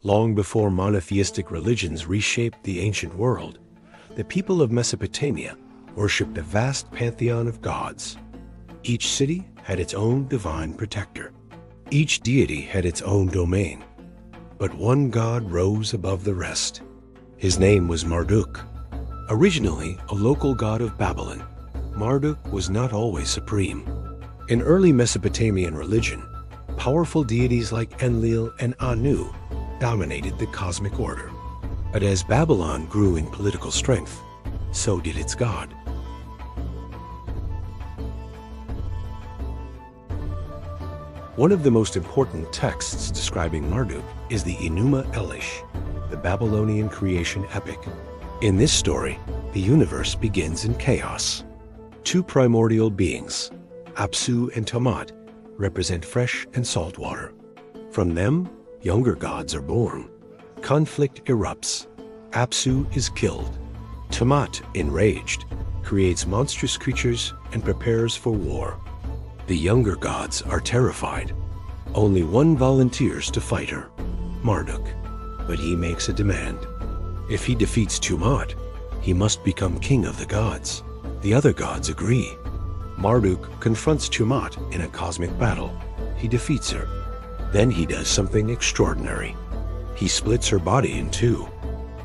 Long before monotheistic religions reshaped the ancient world, the people of Mesopotamia worshipped a vast pantheon of gods. Each city had its own divine protector. Each deity had its own domain. But one god rose above the rest. His name was Marduk. Originally a local god of Babylon, Marduk was not always supreme. In early Mesopotamian religion, powerful deities like Enlil and Anu dominated the cosmic order. But as Babylon grew in political strength, so did its god. One of the most important texts describing Marduk is the Enuma Elish, the Babylonian creation epic. In this story, the universe begins in chaos. Two primordial beings, Apsu and Tiamat, represent fresh and salt water. From them, younger gods are born. Conflict erupts. Apsu is killed. Tiamat, enraged, creates monstrous creatures and prepares for war. The younger gods are terrified. Only one volunteers to fight her, Marduk, but he makes a demand. If he defeats Tiamat, he must become king of the gods. The other gods agree. Marduk confronts Tiamat in a cosmic battle. He defeats her. Then he does something extraordinary. He splits her body in two.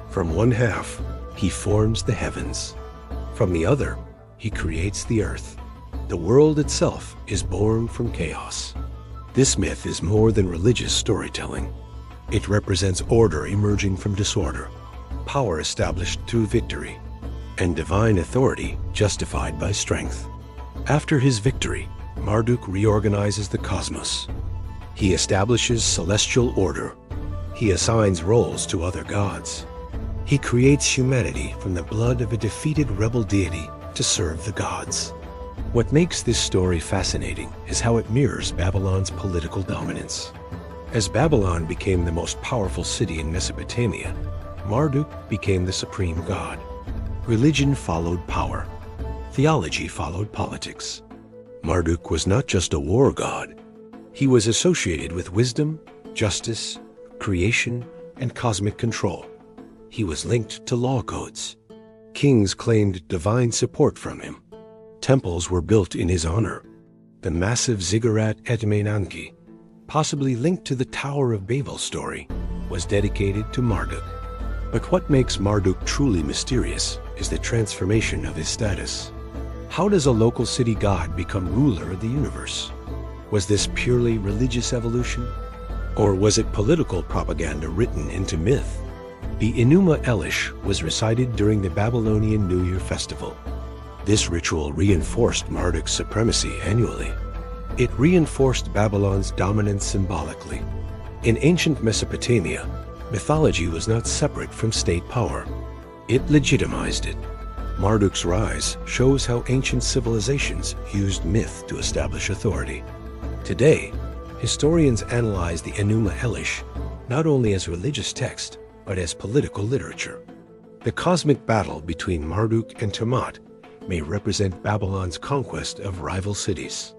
From one half, he forms the heavens. From the other, he creates the earth. The world itself is born from chaos. This myth is more than religious storytelling. It represents order emerging from disorder, power established through victory, and divine authority justified by strength. After his victory, Marduk reorganizes the cosmos. He establishes celestial order. He assigns roles to other gods. He creates humanity from the blood of a defeated rebel deity to serve the gods. What makes this story fascinating is how it mirrors Babylon's political dominance. As Babylon became the most powerful city in Mesopotamia, Marduk became the supreme god. Religion followed power. Theology followed politics. Marduk was not just a war god. He was associated with wisdom, justice, creation, and cosmic control. He was linked to law codes. Kings claimed divine support from him. Temples were built in his honor. The massive ziggurat at Menanke, possibly linked to the Tower of Babel story, was dedicated to Marduk. But what makes Marduk truly mysterious is the transformation of his status. How does a local city god become ruler of the universe? Was this purely religious evolution? Or was it political propaganda written into myth? The Enuma Elish was recited during the Babylonian New Year festival. This ritual reinforced Marduk's supremacy annually. It reinforced Babylon's dominance symbolically. In ancient Mesopotamia, mythology was not separate from state power. It legitimized it. Marduk's rise shows how ancient civilizations used myth to establish authority. Today, historians analyze the Enuma Elish not only as religious text, but as political literature. The cosmic battle between Marduk and Tiamat may represent Babylon's conquest of rival cities.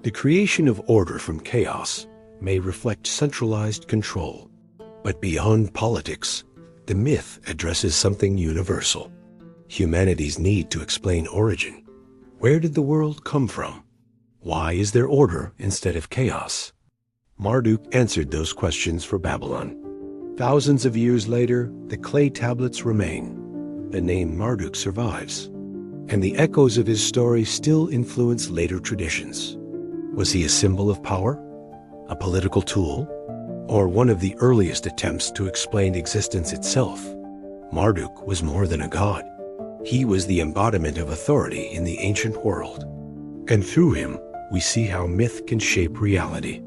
The creation of order from chaos may reflect centralized control. But beyond politics, the myth addresses something universal: humanity's need to explain origin. Where did the world come from? Why is there order instead of chaos? Marduk answered those questions for Babylon. Thousands of years later, the clay tablets remain. The name Marduk survives, and the echoes of his story still influence later traditions. Was he a symbol of power? A political tool? Or one of the earliest attempts to explain existence itself? Marduk was more than a god. He was the embodiment of authority in the ancient world. And through him, we see how myth can shape reality.